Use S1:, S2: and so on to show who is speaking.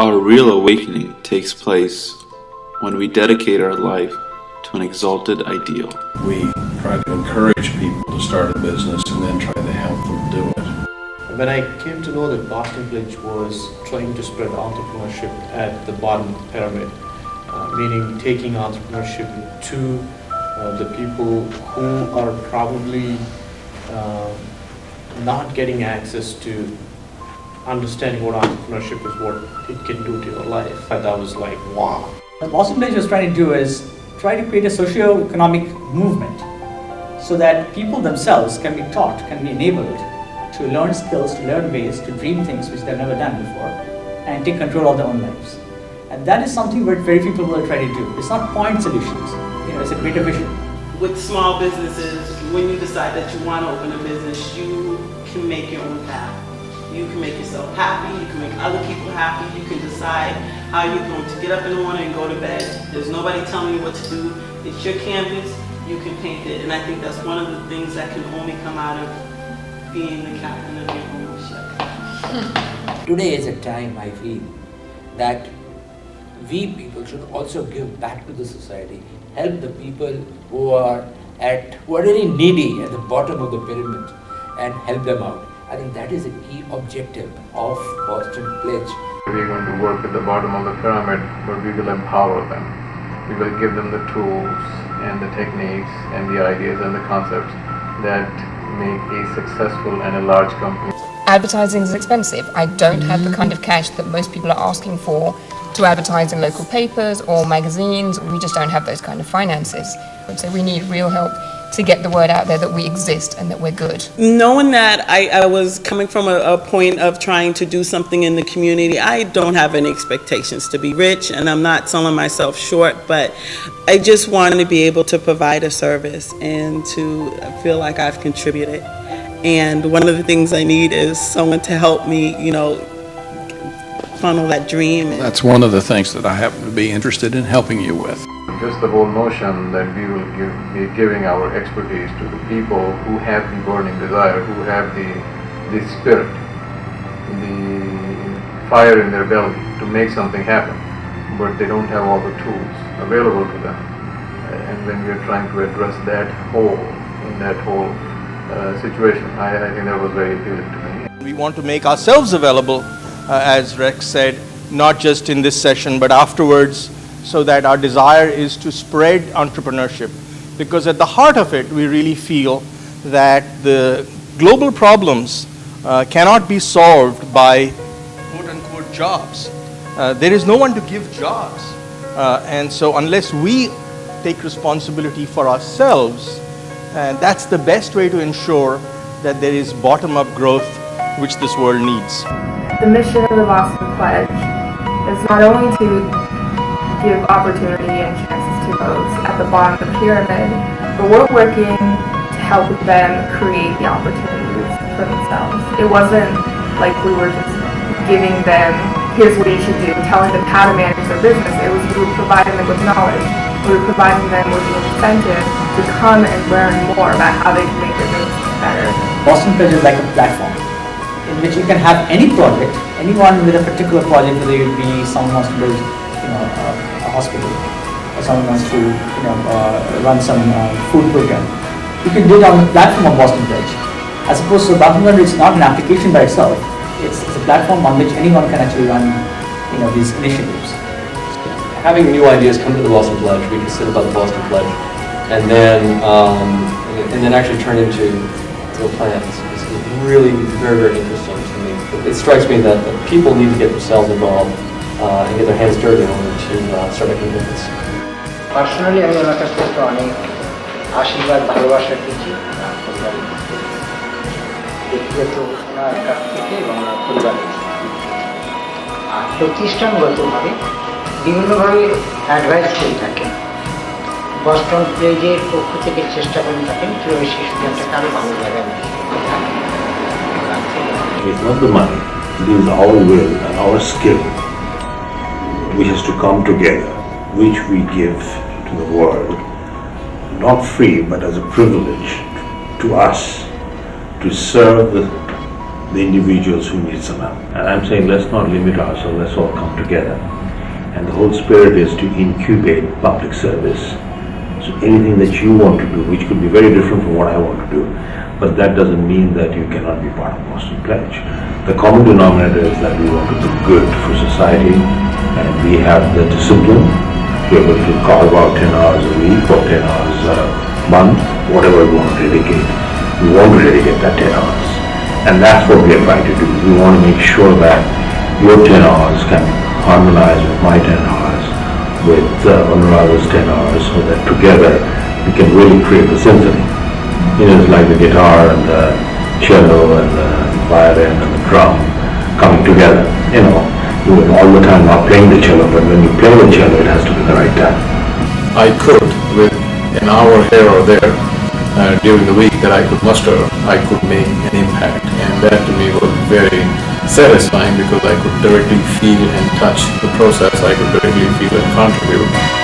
S1: Our real awakening takes place when we dedicate our life to an exalted ideal.
S2: We try to encourage people to start a business and then try to help them do it.
S3: When I came to know that Boston Pledge was trying to spread entrepreneurship at the bottom of the pyramid, meaning taking entrepreneurship to the people who are probably not getting access to understanding what entrepreneurship is, what it can do to your life. That was like, wow.
S4: What Boston Pledge was trying to do is try to create a socio-economic movement so that people themselves can be taught, can be enabled to learn skills, to learn ways, to dream things which they've never done before, and take control of their own lives. And that is something that very few people will try to do. It's not point solutions, it's a greater vision.
S5: With small businesses, when you decide that you want to open a business, you can make your own path. You can make yourself happy, you can make other people happy, you can decide how you're going to get up in the morning and go to bed. There's nobody telling you what to do. It's your canvas, you can paint it. And I think that's one of the things that can only come out of being the captain of your own ship.
S6: Today is a time, I feel, that we people should also give back to the society, help the people who are really needy at the bottom of the pyramid and help them out. I think that is a key objective of Boston Pledge.
S7: We're going to work at the bottom of the pyramid, but we will empower them. We will give them the tools and the techniques and the ideas and the concepts that make a successful and a large company.
S8: Advertising is expensive. I don't have the kind of cash that most people are asking for to advertise in local papers or magazines. We just don't have those kind of finances. So we need real help to get the word out there that we exist and that we're good.
S5: Knowing that I was coming from a point of trying to do something in the community, I don't have any expectations to be rich, and I'm not selling myself short, but I just wanted to be able to provide a service and to feel like I've contributed. And one of the things I need is someone to help me, funnel that dream.
S2: That's one of the things that I happen to be interested in helping you with.
S7: Just the whole notion that we will be giving our expertise to the people who have the burning desire, who have the spirit, the fire in their belly to make something happen, but they don't have all the tools available to them. And when we are trying to address that hole, in that whole situation, I think that was very appealing to me.
S9: We want to make ourselves available, as Rex said, not just in this session, but afterwards, so that our desire is to spread entrepreneurship. Because at the heart of it, we really feel that the global problems cannot be solved by quote-unquote jobs. There is no one to give jobs. And so unless we take responsibility for ourselves, that's the best way to ensure that there is bottom-up growth which this world needs.
S10: The mission of the Boston Pledge is not only to give opportunity and chances to those at the bottom of the pyramid, but we're working to help them create the opportunities for themselves. It wasn't like we were just giving them, here's what you should do, telling them how to manage their business. It was we were providing them with knowledge. We were providing them with the incentive to come and learn more about how they can make their business better.
S4: Boston Pledge is like a platform in which you can have any project, anyone with a particular project, whether it be someone wants to build a hospital, or someone wants to run some food program. You can do it on the platform of Boston Pledge. As opposed to Boston Pledge, it's not an application by itself. It's a platform on which anyone can actually run these initiatives.
S11: Having new ideas come to the Boston Pledge, we can sit about the Boston Pledge, and then actually turn into real plans. It's really very, very interesting to me. It strikes me that people need to get themselves involved and get their hands dirty in order to start making a difference.
S12: Personally, আমি ওনার কাছ থেকে অনেক আশীর্বাদ ভালোবাসা পেয়েছি ব্যক্তিগত ওনার কাছ থেকে এবং ওনার পরিবারের। আর প্রতিষ্ঠানগতভাবে বিভিন্নভাবে অ্যাডভাইস করে থাকেন। বস্টন প্লেজের পক্ষ থেকে চেষ্টা করে থাকেন কীভাবে শিশুদের একটা কারো ভালো জায়গায় নিয়ে।
S13: It's not the money, it is our will and our skill which has to come together, which we give to the world, not free but as a privilege to us to serve the the individuals who need some help. And I'm saying let's not limit ourselves, let's all come together. And the whole spirit is to incubate public service. So anything that you want to do, which could be very different from what I want to do, but that doesn't mean that you cannot be part of Boston Pledge. The common denominator is that we want to do good for society, and we have the discipline to be able to carve out 10 hours a week or 10 hours a month, whatever we want to dedicate. We want to dedicate that 10 hours. And that's what we are trying to do. We want to make sure that your 10 hours can harmonize with my 10 hours, with Anurag's 10 hours, so that together we can really create a symphony. It's like the guitar and the cello and the violin and the drum coming together. You all the time not playing the cello, but when you play the cello, it has to be the right time.
S2: I could, with an hour here or there during the week that I could muster, I could make an impact, and that to me was very satisfying because I could directly feel and touch the process. I could directly feel and contribute.